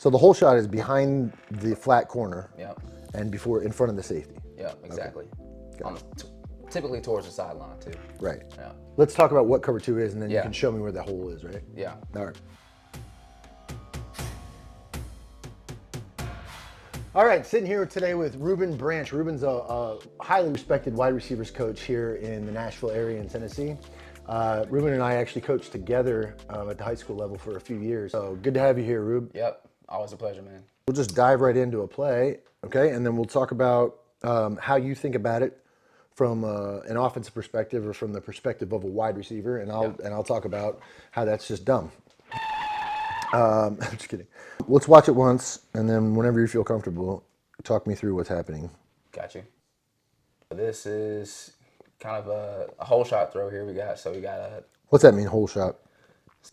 So the hole shot is behind the flat corner Yep. and before in front of the safety. Yep. Exactly. On Gotcha. typically towards the sideline too. Right. Yeah. Let's talk about what cover 2 is, and then you Yeah. can show me where the hole is, right? Yeah. All right. All right, sitting here today with Ruben Branch. Ruben's a highly respected wide receivers coach here in the Nashville area in Tennessee. Ruben and I actually coached together at the high school level for a few years. So good to have you here, Rube. Yep. Always a pleasure, man. We'll just dive right into a play, okay? And then we'll talk about how you think about it from an offensive perspective or from the perspective of a wide receiver, and I'll talk about how that's just dumb. I'm just kidding. Let's watch it once, and then whenever you feel comfortable, talk me through what's happening. Got you. This is kind of a hole shot throw here we got. So we got a, What's that mean, hole shot?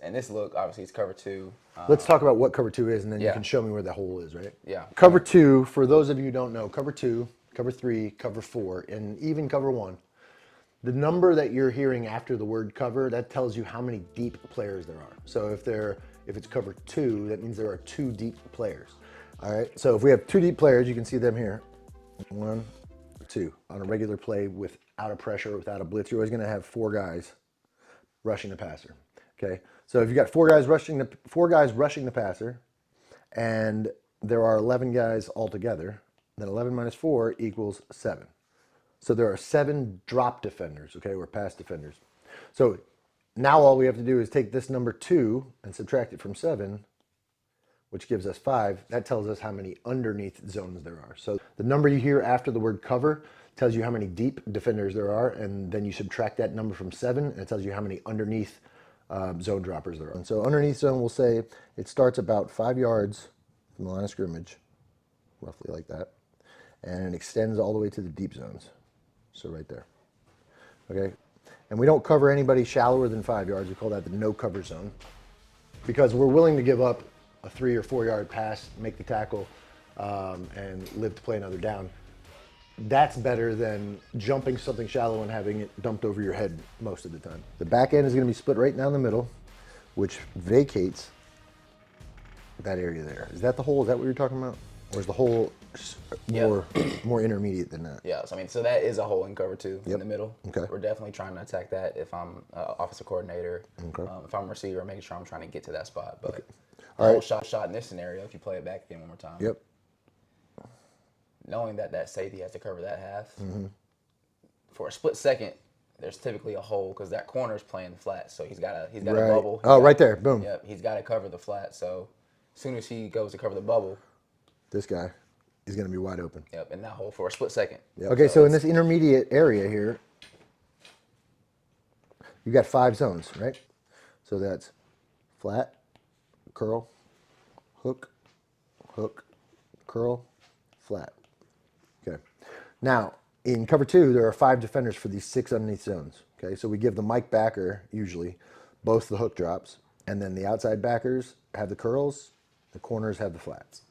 and this look, obviously it's cover 2. Let's talk about what cover 2 is, and then you yeah. can show me where the hole is, right? Yeah. Cover 2, for those of you who don't know, cover 2, cover 3, cover 4, and even cover 1. The number that you're hearing after the word cover, that tells you how many deep players there are. So if it's cover 2, that means there are 2 deep players. All right, so if we have 2 deep players, you can see them here. 1, 2. On a regular play without a pressure, without a blitz, you're always gonna have 4 guys rushing the passer. Okay, so if you got 4 guys rushing the passer, and there are 11 guys altogether, then 11 minus 4 equals 7. So there are 7 drop defenders, okay, or pass defenders. So now all we have to do is take this number 2 and subtract it from 7, which gives us 5. That tells us how many underneath zones there are. So the number you hear after the word cover tells you how many deep defenders there are, and then you subtract that number from 7, and it tells you how many underneath zone droppers there are. And so underneath zone, we'll say it starts about 5 yards from the line of scrimmage, roughly like that, and it extends all the way to the deep zones. So right there, okay? And we don't cover anybody shallower than 5 yards. We call that the no cover zone, because we're willing to give up a 3 or 4 yard pass, make the tackle, and live to play another down. That's better than jumping something shallow and having it dumped over your head most of the time. The back end is going to be split right down the middle, which vacates that area there. Is that the hole? Is that what you're talking about? Or is the hole more intermediate than that? Yeah, so I mean, so that is a hole in cover 2 in the middle. Okay. We're definitely trying to attack that if I'm offensive coordinator. Okay. If I'm a receiver, making sure I'm trying to get to that spot. But All right. shot in this scenario, if you play it back again one more time. Yep. Knowing that safety has to cover that half, for a split second, there's typically a hole because that corner is playing flat, so he's got a Right. bubble. Right there, boom. Yep, he's got to cover the flat. So as soon as he goes to cover the bubble, This guy is going to be wide open. yep, in that hole for a split second. Yep. Okay, so in this intermediate area here, you got 5 zones, right? So that's flat, curl, hook, hook, curl, flat. Okay. Now, in cover 2, there are 5 defenders for these 6 underneath zones. Okay, so we give the Mike backer, usually, both the hook drops, and then the outside backers have the curls, the corners have the flats.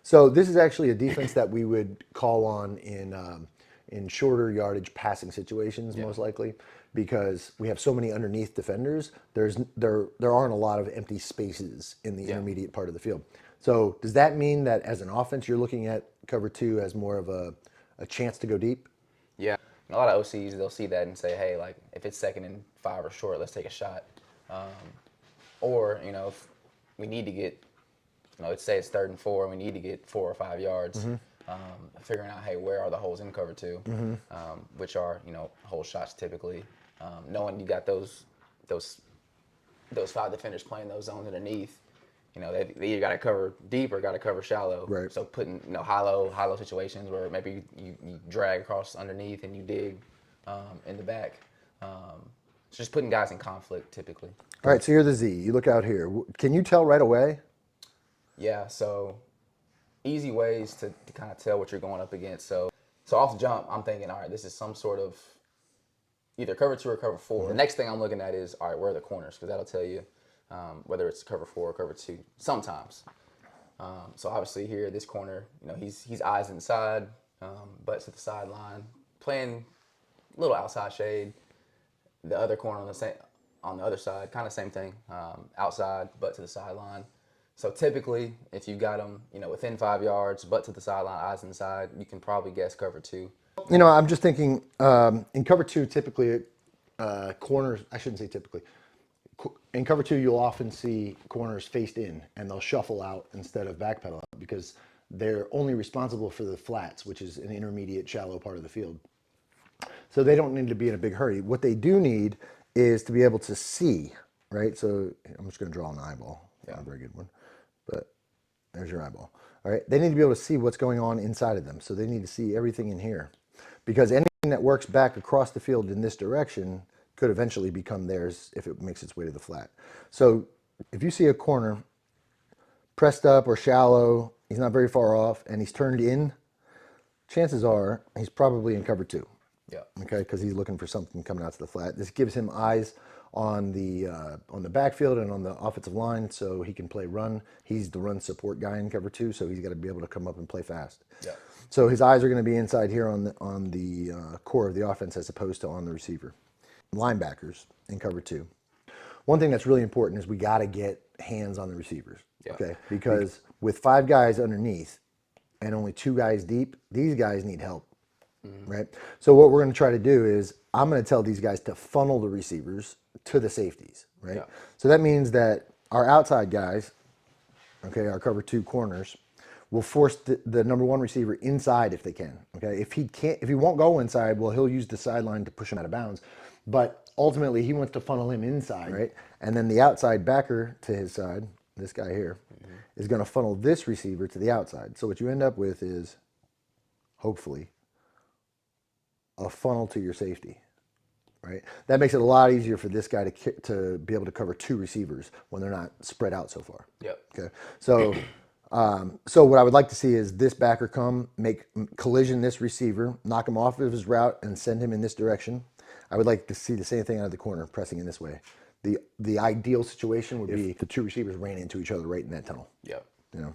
So this is actually a defense that we would call on in shorter yardage passing situations, most likely, because we have so many underneath defenders. There aren't a lot of empty spaces in the intermediate part of the field. So does that mean that as an offense, you're looking at cover 2 as more of a chance to go deep? Yeah, a lot of OCs, they'll see that and say, hey, like if it's 2nd and 5 or short, let's take a shot. Or if we need to get, let's say it's 3rd and 4, and we need to get 4 or 5 yards. Figuring out, hey, where are the holes in cover 2, which are hole shots typically. Knowing you got those 5 defenders playing those zones underneath, they either got to cover deep or got to cover shallow. Right. So putting high-low situations where maybe you drag across underneath and you dig in the back. It's just putting guys in conflict typically. All right, so you're the Z. You look out here. Can you tell right away? Yeah, so easy ways to kind of tell what you're going up against. So off the jump, I'm thinking, all right, this is some sort of either cover 2 or cover 4. The next thing I'm looking at is, all right, where are the corners? Because that'll tell you whether it's cover 4 or cover 2 sometimes. So obviously here, this corner, he's eyes inside, butts to the sideline, playing a little outside shade. The other corner on the other side, kind of same thing, outside, butt to the sideline. So typically, if you got them, within 5 yards, butt to the sideline, eyes inside, you can probably guess cover two. I'm just thinking in cover two, typically corners, I shouldn't say typically. In cover two, you'll often see corners faced in and they'll shuffle out instead of backpedal out because they're only responsible for the flats, which is an intermediate shallow part of the field. So they don't need to be in a big hurry. What they do need is to be able to see, right? So I'm just going to draw an eyeball. Yeah. Not a very good one, but there's your eyeball. All right. They need to be able to see what's going on inside of them. So they need to see everything in here because anything that works back across the field in this direction could eventually become theirs if it makes its way to the flat. So if you see a corner pressed up or shallow, he's not very far off, and he's turned in, chances are he's probably in cover two. Yeah. Okay, because he's looking for something coming out to the flat. This gives him eyes on the backfield and on the offensive line, so he can play run. He's the run support guy in cover two, so he's got to be able to come up and play fast. Yeah. So his eyes are going to be inside here on the core of the offense as opposed to on the receiver. Linebackers in cover two. One thing that's really important is we got to get hands on the receivers. Yeah. Okay, because with 5 guys underneath and only 2 guys deep, these guys need help. Right? So what we're going to try to do is I'm going to tell these guys to funnel the receivers to the safeties, right? Yeah. So that means that our outside guys, okay, our cover two corners, will force the number 1 receiver inside if they can, okay? If he won't go inside, well, he'll use the sideline to push him out of bounds. But ultimately, he wants to funnel him inside, right? And then the outside backer to his side, this guy here, is going to funnel this receiver to the outside. So what you end up with is, hopefully, a funnel to your safety, right? That makes it a lot easier for this guy to be able to cover 2 receivers when they're not spread out so far. Yep. Okay. So, so what I would like to see is this backer come, make collision this receiver, knock him off of his route, and send him in this direction. I would like to see the same thing out of the corner, pressing in this way. The ideal situation would be if the 2 receivers ran into each other right in that tunnel. Yep. Yeah.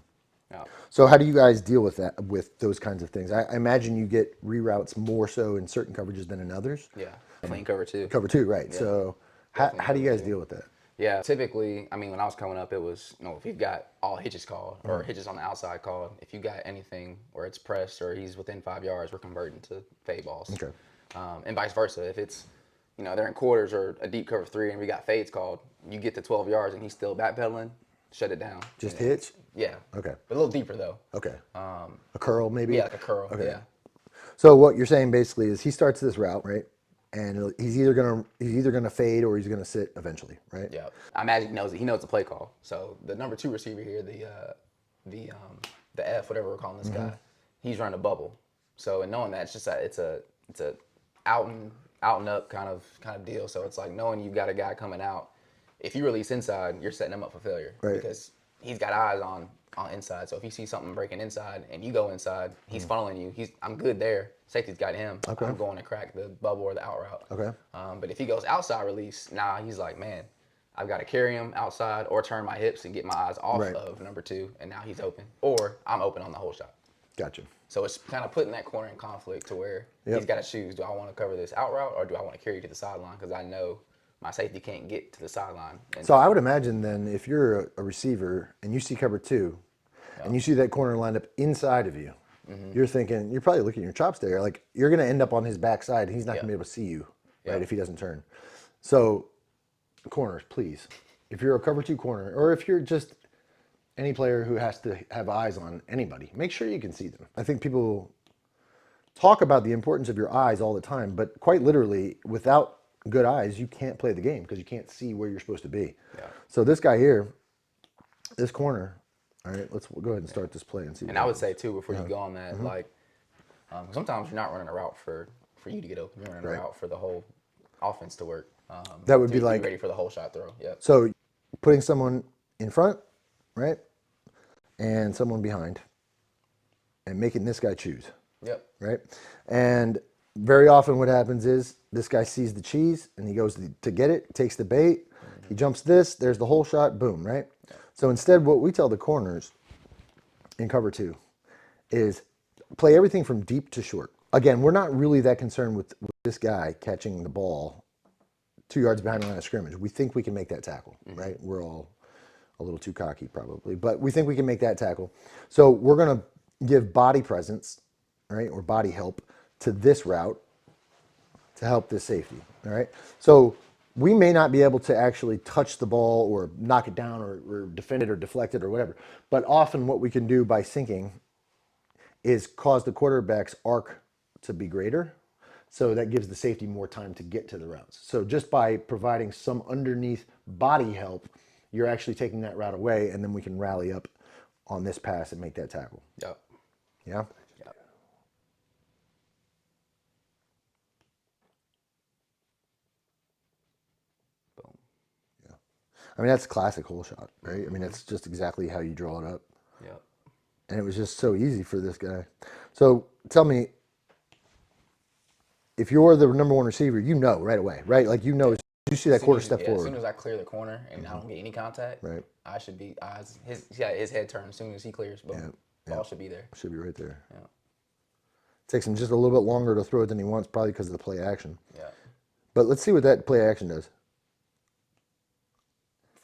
Yeah. So how do you guys deal with that, with those kinds of things? I imagine you get reroutes more so in certain coverages than in others. Yeah. Clean cover two. Cover two, right? Yeah. So how do you guys deal with that? Yeah, typically, I mean, when I was coming up, it was, if you've got all hitches called or hitches on the outside called, if you got anything where it's pressed or he's within 5 yards, we're converting to fade balls. Okay. And vice versa. If it's, they're in quarters or a deep cover 3 and we got fades called, you get to 12 yards and he's still backpedaling, shut it down. Just hitch? Yeah. Okay. But a little deeper though. Okay. A curl maybe? Yeah, like a curl. Okay. Yeah. So what you're saying basically is he starts this route, right? And he's either gonna fade or he's gonna sit eventually, right? Yeah. I imagine he knows the play call. So the number 2 receiver here, the F, whatever we're calling this guy, he's running a bubble. So in knowing that, it's just it's a out and up kind of deal. So it's like knowing you've got a guy coming out. If you release inside, you're setting him up for failure, right? Because he's got eyes on inside. So if you see something breaking inside and you go inside, he's funneling you. I'm good there. Safety's got him. Okay. I'm going to crack the bubble or the out route. Okay. But if he goes outside release, he's like, man, I've got to carry him outside or turn my hips and get my eyes off of number 2, and now he's open. Or I'm open on the whole shot. Gotcha. So it's kind of putting that corner in conflict to where he's got to choose, do I want to cover this out route or do I want to carry you to the sideline? Because I know my safety can't get to the sideline. So I would imagine then if you're a receiver and you see cover 2 and you see that corner lined up inside of you, you're probably looking at your chops there. Like you're going to end up on his backside. He's not going to be able to see you, right? If he doesn't turn. So corners, please. If you're a cover 2 corner or if you're just any player who has to have eyes on anybody, make sure you can see them. I think people talk about the importance of your eyes all the time, but quite literally, without good eyes, you can't play the game because you can't see where you're supposed to be. Yeah. So this guy here, this corner, all right, let's go ahead and start this play and see. And I would say too, before you go on that, like sometimes you're not running a route for you to get open. You're running a route for the whole offense to work. That would be like ready for the whole shot throw. Yeah. So putting someone in front, right, and someone behind, and making this guy choose. Yep. Right, and very often what happens is this guy sees the cheese and he goes to get it, takes the bait, he jumps this, there's the whole shot, boom, right? So instead what we tell the corners in cover 2 is play everything from deep to short. Again, we're not really that concerned with this guy catching the ball 2 yards behind the line of scrimmage. We think we can make that tackle, right? We're all A little too cocky probably, but we think we can make that tackle. So we're going to give body presence, right, or body help to this route to help this safety, all right? So we may not be able to actually touch the ball or knock it down or defend it or deflect it or whatever, but often what we can do by sinking is cause the quarterback's arc to be greater. So that gives the safety more time to get to the routes. So just by providing some underneath body help, you're actually taking that route away, and then we can rally up on this pass and make that tackle. Yep. Yeah? Yep. Boom. Yeah. I mean, that's classic hole shot, right? I mean, that's just exactly how you draw it up. Yep. And it was just so easy for this guy. So tell me, if you're the number one receiver, you know right away, right? Like, you know, as you see that quarter step As forward. soon as I clear the corner and I don't get any contact, Right. I should be his head turns as soon as he clears. Boom. Ball should be there. Should be right there. Yeah. Takes him just a little bit longer to throw it than he wants, probably because of the play action. Yeah. But let's see what that play action does.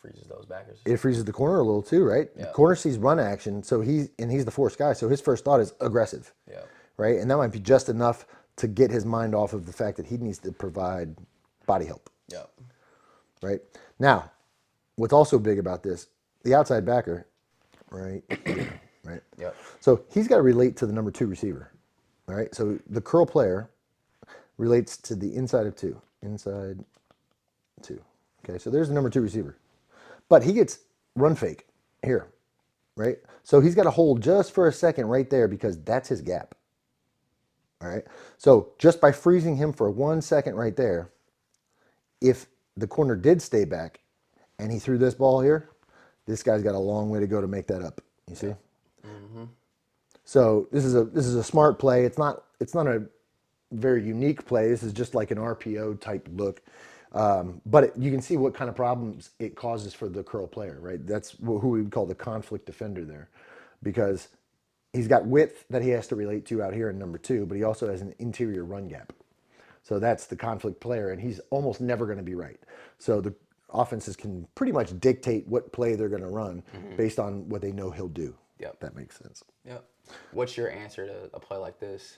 Freezes those backers. It freezes the corner a little too, right? Yeah. The corner sees run action, so he's the force guy, so his first thought is aggressive. Yeah. Right? And that might be just enough to get his mind off of the fact that he needs to provide body help. Yeah. Right? Now, what's also big about this, the outside backer, right? Right? Yep. So he's got to relate to the number 2 receiver. All right? So the curl player relates to the inside of 2. Inside 2. Okay, so there's the number 2 receiver. But he gets run fake here, right? So he's got to hold just for a second right there because that's his gap. All right? So just by freezing him for 1 second right there, if the corner did stay back and he threw this ball here, this guy's got a long way to go to make that up. You see? Mm-hmm. So this is a smart play. It's not a very unique play. This is just like an RPO type look. But you can see what kind of problems it causes for the curl player, right? That's who we would call the conflict defender there, because he's got width that he has to relate to out here in number 2, but he also has an interior run gap. So that's the conflict player, and he's almost never going to be right. So the offenses can pretty much dictate what play they're going to run based on what they know he'll do. Yep. That makes sense. Yep. What's your answer to a play like this?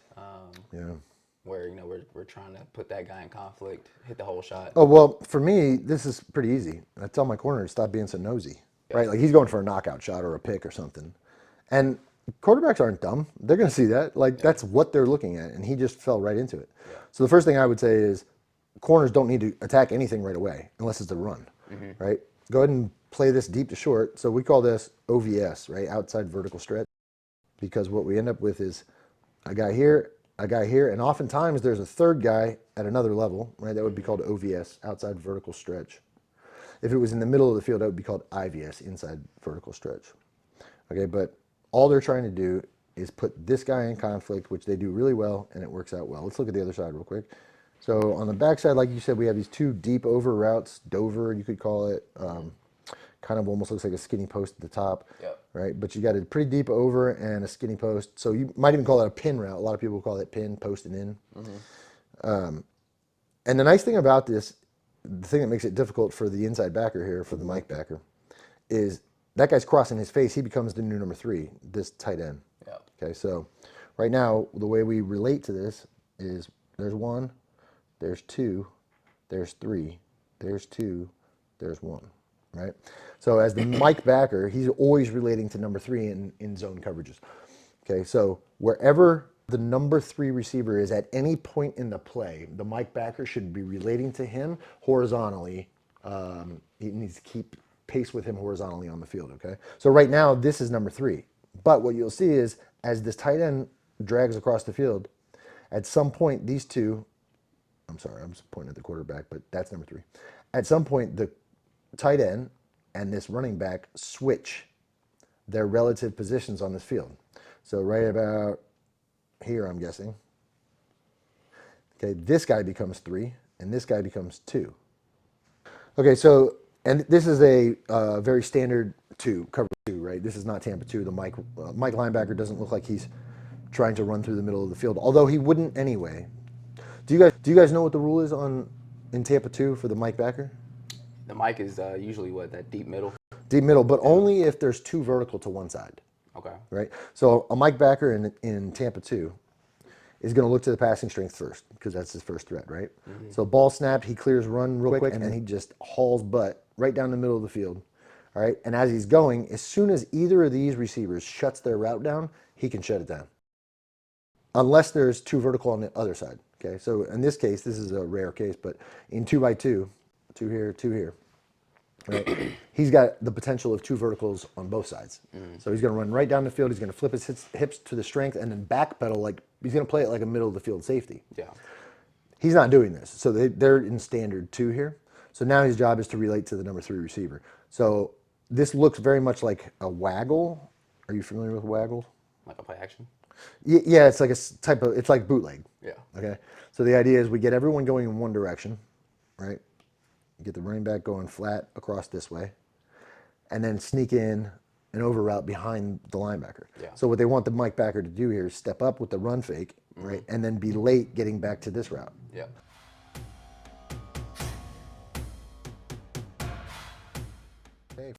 Yeah. Where we're trying to put that guy in conflict, hit the whole shot. Oh, well, for me, this is pretty easy. I tell my corner to stop being so nosy, right? Like, he's going for a knockout shot or a pick or something. And quarterbacks aren't dumb. They're going to see that. Like, that's what they're looking at, and he just fell right into it. Yeah. So the first thing I would say is corners don't need to attack anything right away unless it's a run, right? Go ahead and play this deep to short. So we call this OVS, right? Outside vertical stretch, because what we end up with is a guy here, and oftentimes there's a third guy at another level, right? That would be called OVS, outside vertical stretch. If it was in the middle of the field, that would be called IVS, inside vertical stretch. Okay, but all they're trying to do is put this guy in conflict, which they do really well, and it works out well. Let's look at the other side real quick. So on the backside, like you said, we have these 2 deep over routes, Dover, you could call it. Kind of almost looks like a skinny post at the top, right? But you got a pretty deep over and a skinny post. So you might even call that a pin route. A lot of people call it pin, post, and in. And the nice thing about this, the thing that makes it difficult for the inside backer here, for the Mike backer, is that guy's crossing his face. He becomes the new number 3, this tight end. Okay, so right now, the way we relate to this is there's 1, there's 2, there's 3, there's 2, there's 1. Right? So as the Mike backer, he's always relating to number 3 in zone coverages. Okay, so wherever the number 3 receiver is at any point in the play, the Mike backer should be relating to him horizontally. He needs to keep pace with him horizontally on the field, okay? So right now, this is number 3. But what you'll see is as this tight end drags across the field, at some point, these 2, I'm sorry, I'm just pointing at the quarterback, but that's number 3. At some point, the tight end and this running back switch their relative positions on this field. So right about here, I'm guessing. Okay, this guy becomes 3, and this guy becomes 2. Okay, so, and this is a very standard cover 2, right? This is not Tampa 2. The Mike linebacker doesn't look like he's trying to run through the middle of the field, although he wouldn't anyway. Do you guys know what the rule is in Tampa 2 for the Mike backer? The Mike is usually that deep middle. Deep middle, but only if there's two vertical to one side, Okay. right? So a Mike backer in Tampa 2 is going to look to the passing strength first because that's his first threat, right? So ball snapped, he clears run real quick, and then he just hauls butt right down the middle of the field, all right? And as he's going, as soon as either of these receivers shuts their route down, he can shut it down. Unless there's two vertical on the other side, okay? So in this case, this is a rare case, but in 2x2, two here, right? He's got the potential of two verticals on both sides. So he's going to run right down the field. He's going to flip his hips to the strength and then backpedal like he's going to play it like a middle of the field safety. Yeah. He's not doing this. So they're in standard 2 here. So now his job is to relate to the number 3 receiver. So this looks very much like a waggle. Are you familiar with waggle? Like a play action? Yeah, it's like a type of, it's like bootleg. Yeah. Okay. So the idea is we get everyone going in one direction, right? Get the running back going flat across this way, and then sneak in an over route behind the linebacker. Yeah. So what they want the Mike backer to do here is step up with the run fake, right, and then be late getting back to this route. Yeah.